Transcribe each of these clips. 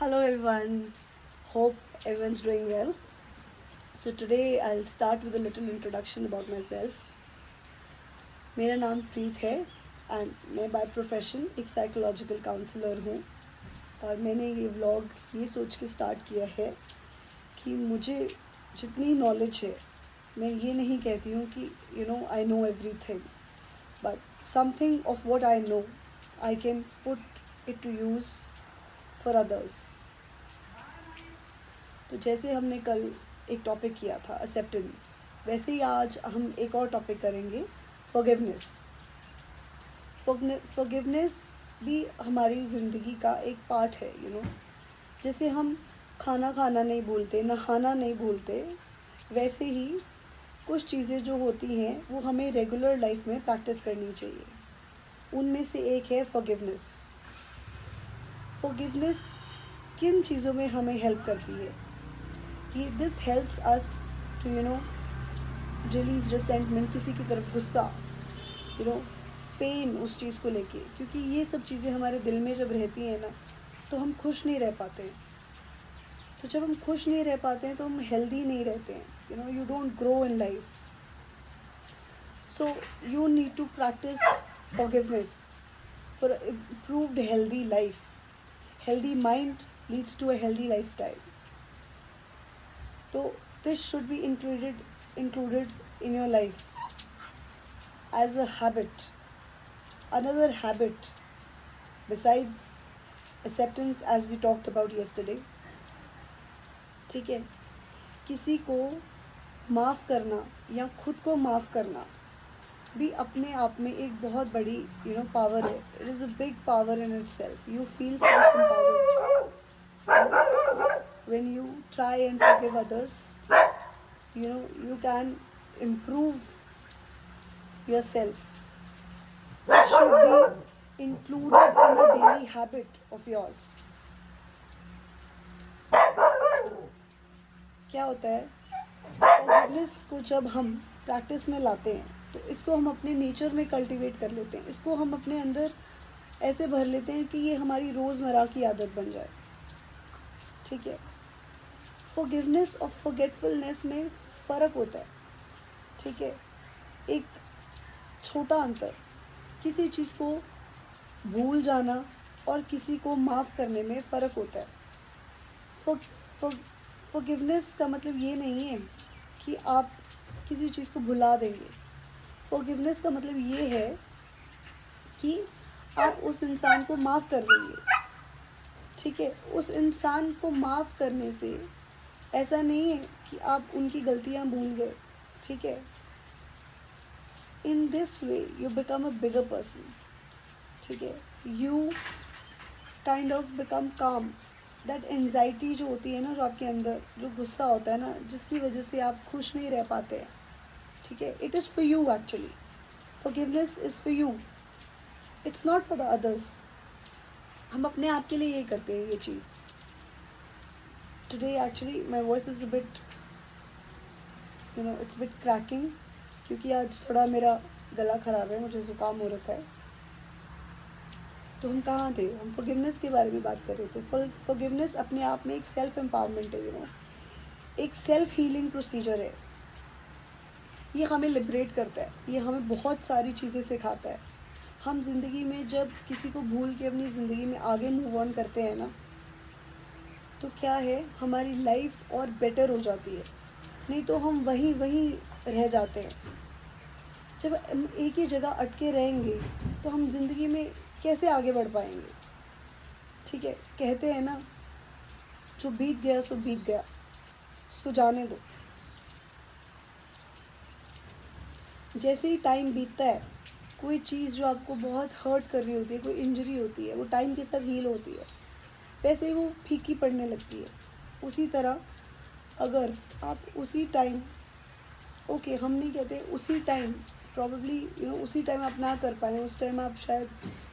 Hello everyone, hope everyone's doing well. So today I'll start with a little introduction about myself. मेरा नाम प्रीत है and मैं by profession एक psychological counsellor हूँ और मैंने ये व्लॉग ये सोच के स्टार्ट किया है कि मुझे जितनी नॉलेज है मैं ये नहीं कहती हूँ कि I know everything but something of what I know I can put it to use for others. तो जैसे हमने कल एक टॉपिक किया था एक्सेप्टेंस, वैसे ही आज हम एक और टॉपिक करेंगे फॉरगिवनेस. फॉरगिवनेस भी हमारी ज़िंदगी का एक पार्ट है. जैसे हम खाना नहीं भूलते, नहाना नहीं भूलते, वैसे ही कुछ चीज़ें जो होती हैं वो हमें रेगुलर लाइफ में प्रैक्टिस करनी चाहिए. उनमें से एक है फॉरगिवनेस. फॉरगिवनेस किन चीज़ों में हमें हेल्प करती है? This helps us to release resentment, किसी की तरफ गुस्सा, पेन उस चीज़ को लेके, क्योंकि ये सब चीज़ें हमारे दिल में जब रहती हैं ना तो हम खुश नहीं रह पाते हैं. तो जब हम खुश नहीं रह पाते हैं तो हम हेल्दी नहीं रहते हैं. You don't grow in life. So you need to practice forgiveness for improved healthy life. Healthy mind leads to a healthy life style. So this should be included in your life as a habit. Another habit besides acceptance, as we talked about yesterday. ठीक है, किसी को माफ़ करना या खुद को माफ़ करना भी अपने आप में एक बहुत बड़ी पावर है. It is a big power in itself. You feel self empowered when you try and forgive others. You can improve yourself. It should be included in a daily habit of yours. क्या होता है, forgiveness को जब हम practice में लाते हैं तो इसको हम अपने नेचर में कल्टीवेट कर लेते हैं. इसको हम अपने अंदर ऐसे भर लेते हैं कि ये हमारी रोज़मर्रा की आदत बन जाए. ठीक है, फॉरगिवनेस और फॉरगेटफुलनेस में फ़र्क होता है. ठीक है, एक छोटा अंतर, किसी चीज़ को भूल जाना और किसी को माफ़ करने में फ़र्क होता है. फॉरगिवनेस का मतलब ये नहीं है कि आप किसी चीज़ को भुला देंगे. फॉरगिवनेस का मतलब ये है कि आप उस इंसान को माफ़ कर देंगे. ठीक है, उस इंसान को माफ़ करने से ऐसा नहीं है कि आप उनकी गलतियाँ भूल गए. ठीक है, in this way you become a bigger person. ठीक है, यू काइंड ऑफ बिकम काम. दैट एंजाइटी जो होती है ना, जो आपके अंदर जो गुस्सा होता है ना, जिसकी वजह से आप खुश नहीं रह पाते हैं. ठीक है, it is for you actually. Forgiveness is for you, it's not for the others. हम अपने आप के लिए ये करते हैं ये चीज़. Today actually my voice is a bit it's bit cracking, क्योंकि आज थोड़ा मेरा गला ख़राब है, मुझे ज़ुकाम हो रखा है. तो हम कहाँ थे, हम फॉरगिवनेस के बारे में बात कर रहे थे. फॉरगिवनेस अपने आप में एक सेल्फ एम्पावरमेंट है. एक सेल्फ हीलिंग प्रोसीजर है. ये हमें लिबरेट करता है, ये हमें बहुत सारी चीज़ें सिखाता है. हम ज़िंदगी में जब किसी को भूल के अपनी ज़िंदगी में आगे मूव ऑन करते हैं ना, तो क्या है, हमारी लाइफ और बेटर हो जाती है. नहीं तो हम वहीं रह जाते हैं. जब हम एक ही जगह अटके रहेंगे तो हम ज़िंदगी में कैसे आगे बढ़ पाएंगे. ठीक है, कहते हैं ना, जो बीत गया सो बीत गया, उसको जाने दो. जैसे ही टाइम बीतता है, कोई चीज़ जो आपको बहुत हर्ट कर रही होती है, कोई इंजरी होती है, वो टाइम के साथ हील होती है. वैसे ही वो फीकी पड़ने लगती है. उसी तरह अगर आप उसी टाइम, ओके हम नहीं कहते उसी टाइम, प्रॉबेबली उसी टाइम आप ना कर पाए, उस टाइम आप शायद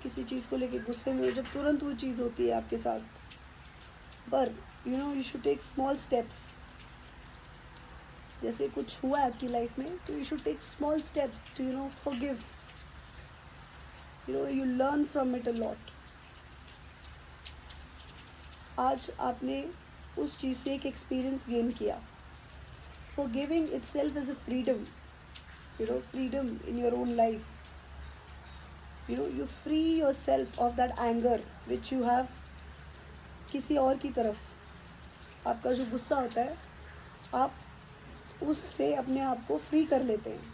किसी चीज़ को लेके गुस्से में हो, जब तुरंत वो चीज़ होती है आपके साथ. पर you should take small steps. जैसे कुछ हुआ है आपकी लाइफ में, तो you should take small steps to forgive. You learn from it a lot. आज आपने उस चीज़ से एक एक्सपीरियंस गेन किया. Forgiving itself is a freedom, freedom in your own life. You free yourself of that anger which you have किसी और की तरफ. आपका जो गुस्सा होता है, आप उससे अपने आप को फ्री कर लेते हैं.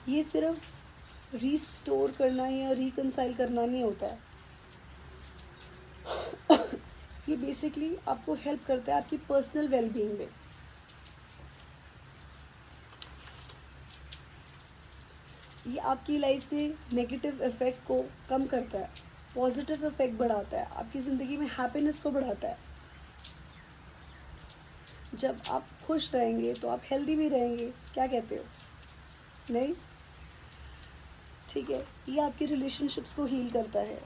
ये सिर्फ रिस्टोर करना या रिकंसाइल करना नहीं होता है. ये बेसिकली आपको हेल्प करता है आपकी पर्सनल वेलबींग में. ये आपकी लाइफ से नेगेटिव इफेक्ट को कम करता है, पॉजिटिव इफेक्ट बढ़ाता है, आपकी ज़िंदगी में हैप्पीनेस को बढ़ाता है. जब आप खुश रहेंगे तो आप हेल्दी भी रहेंगे. क्या कहते हो? नहीं? ठीक है. ये आपके रिलेशनशिप्स को हील करता है.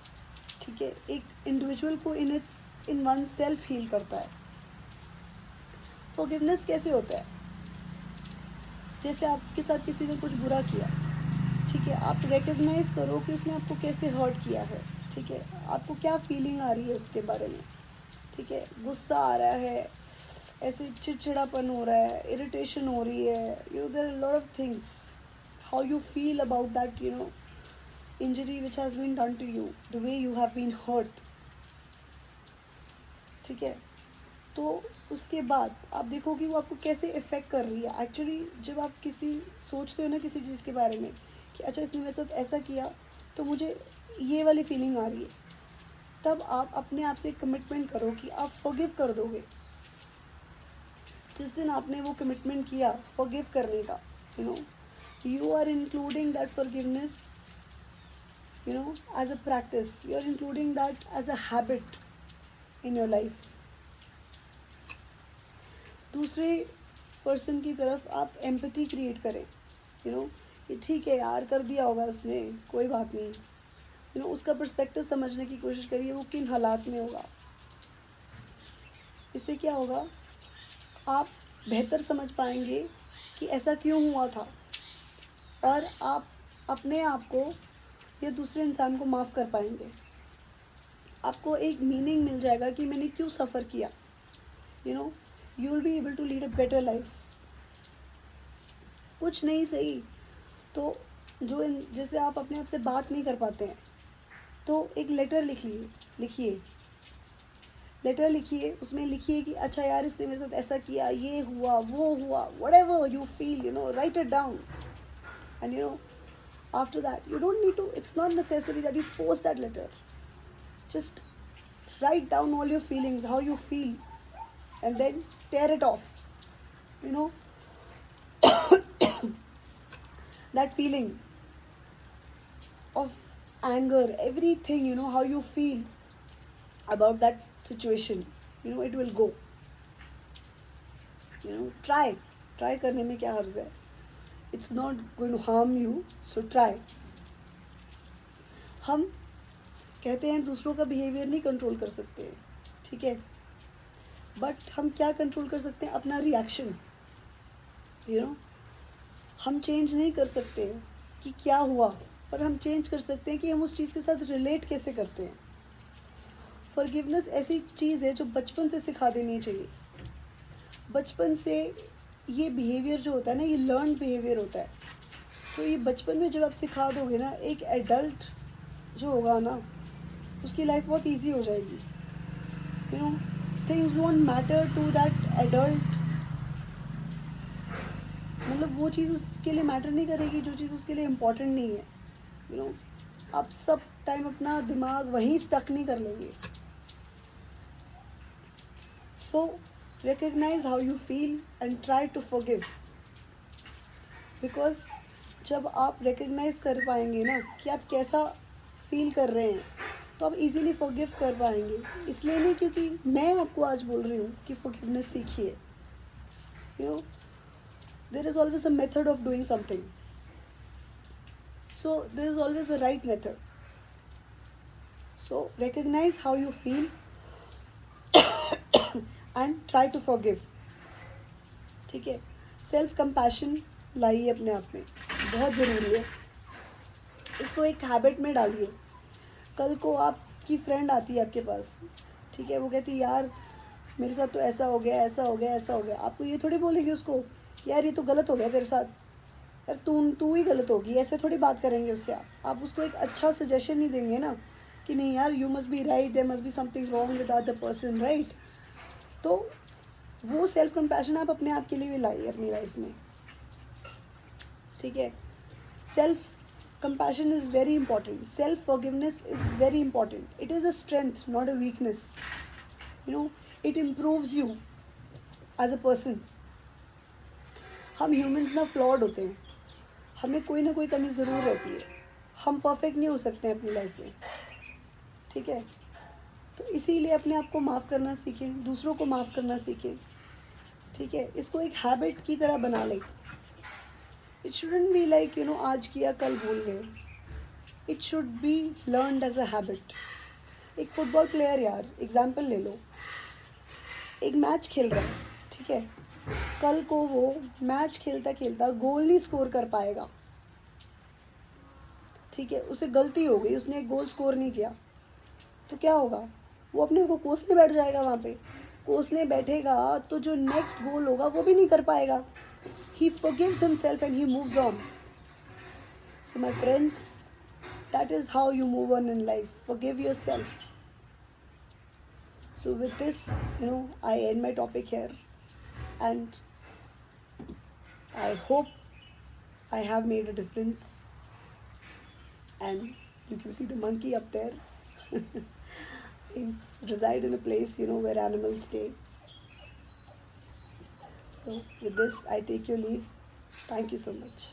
ठीक है. एक इंडिविजुअल को इन वन सेल्फ हील करता है. फॉरगिवनेस कैसे होता है? जैसे आपके साथ किसी ने कुछ बुरा किया, ठीक है, आप रिकग्नाइज करो कि उसने आपको कैसे हर्ट किया है. ठीक है. आपको क्या फीलिंग आ रही है उसके बारे में. ठीक है. गुस्सा आ रहा है, ऐसे चिड़चिड़ापन हो रहा है, इरिटेशन हो रही है, there are lot of things. How you feel about that injury which has been done to you, the way you have been hurt. ठीक है. तो उसके बाद आप देखो कि वो आपको कैसे इफ़ेक्ट कर रही है. एक्चुअली जब आप सोचते हो ना किसी चीज़ के बारे में कि अच्छा इसने मेरे साथ ऐसा किया तो मुझे ये वाली फीलिंग आ रही है, तब आप अपने आप से कमिटमेंट करो कि आप फॉरगिव कर दोगे. जिस दिन आपने वो कमिटमेंट किया फॉरगिव करने का, you are including that forgiveness as a practice. You are including that as a habit in your life. दूसरे पर्सन की तरफ आप एम्पैथी क्रिएट करें. कि ठीक है यार, कर दिया होगा उसने, कोई बात नहीं. उसका पर्सपेक्टिव समझने की कोशिश करिए, वो किन हालात में होगा. इससे क्या होगा, आप बेहतर समझ पाएंगे कि ऐसा क्यों हुआ था, और आप अपने आप को या दूसरे इंसान को माफ़ कर पाएंगे. आपको एक मीनिंग मिल जाएगा कि मैंने क्यों सफ़र किया. you will be able to lead a better life. कुछ नहीं सही तो जैसे आप अपने आप से बात नहीं कर पाते हैं तो एक लेटर लिखिए. लेटर लिखिए, उसमें लिखिए कि अच्छा यार इसने मेरे साथ ऐसा किया, ये हुआ, वो हुआ, whatever you feel, write it down. And after that you don't need to, it's not necessary that you post that letter. Just write down all your feelings, how you feel, and then tear it off. That feeling of anger, everything, how you feel about that situation, it will go. Try करने में क्या हर्ज है. It's not going to harm you, so try. हम कहते हैं दूसरों का बिहेवियर नहीं कंट्रोल कर सकते, ठीक है, बट हम क्या कंट्रोल कर सकते हैं, अपना रिएक्शन. हम चेंज नहीं कर सकते कि क्या हुआ, पर हम चेंज कर सकते हैं कि हम उस चीज़ के साथ रिलेट कैसे करते हैं. फॉरगिवनेस ऐसी चीज़ है जो बचपन से सिखा देनी चाहिए. बचपन से ये बिहेवियर जो होता है ना, ये लर्न बिहेवियर होता है. तो ये बचपन में जब आप सिखा दोगे ना, एक एडल्ट जो होगा ना, उसकी लाइफ बहुत ईजी हो जाएगी. Things won't matter to that adult. मतलब वो चीज़ उसके लिए मैटर नहीं करेगी जो चीज़ उसके लिए इम्पोर्टेंट नहीं है. आप सब टाइम अपना दिमाग वहीं स्टक नहीं कर लेंगे. So recognise how you feel and try to forgive. Because जब आप रिकग्नाइज कर पाएंगे ना कि आप कैसा फील कर रहे हैं, तो आप इजीली फॉरगिव कर पाएंगे. इसलिए नहीं क्योंकि मैं आपको आज बोल रही हूँ कि फॉरगिवनेस सीखिए. there is always a method of doing something. So there is always a right method. So recognize how you feel and try to forgive. ठीक है. सेल्फ कंपैशन लाइए अपने आप में, बहुत ज़रूरी है. इसको एक हैबिट में डालिए. कल को आपकी फ्रेंड आती है आपके पास, ठीक है, वो कहती है यार मेरे साथ तो ऐसा हो गया, ऐसा हो गया, ऐसा हो गया, आपको ये थोड़ी बोलेंगे उसको यार ये तो गलत हो गया तेरे साथ, यार तू ही गलत होगी, ऐसे थोड़ी बात करेंगे उससे। आप उसको एक अच्छा सजेशन नहीं देंगे ना कि नहीं यार you must be right, there must be something wrong with other person, right. तो वो सेल्फ कंपैशन आप अपने आप के लिए भी लाइए अपनी लाइफ में, ठीक है। Self compassion is very important, self forgiveness is very important, it is a strength not a weakness, you know, it improves you as a person। हम ह्यूमंस ना फ्लॉड होते हैं, हमें कोई ना कोई कमी ज़रूर रहती है, हम परफेक्ट नहीं हो सकते हैं अपनी लाइफ में, ठीक है। तो इसीलिए अपने आप को माफ़ करना सीखें, दूसरों को माफ़ करना सीखें, ठीक है। इसको एक हैबिट की तरह बना लें। It shouldn't be like you know आज किया कल भूल गए, it should be learned as a habit. एक फुटबॉल प्लेयर यार एग्जाम्पल ले लो, एक मैच खेल रहा है, ठीक है, कल को वो मैच खेलता खेलता गोल नहीं स्कोर कर पाएगा, ठीक है, उसे गलती हो गई, उसने एक गोल स्कोर नहीं किया, तो क्या होगा, वो अपने को कोसने बैठ जाएगा, वहाँ पे कोसने बैठेगा तो जो नेक्स्ट गोल होगा वो भी नहीं कर पाएगा। He forgives himself and he moves on. So my friends, that is how you move on in life. Forgive yourself. So with this, you know, I end my topic here, and I hope I have made a difference. And you can see the monkey up there. He's reside in a place, you know, where animals stay. So with this, I take your leave. Thank you so much.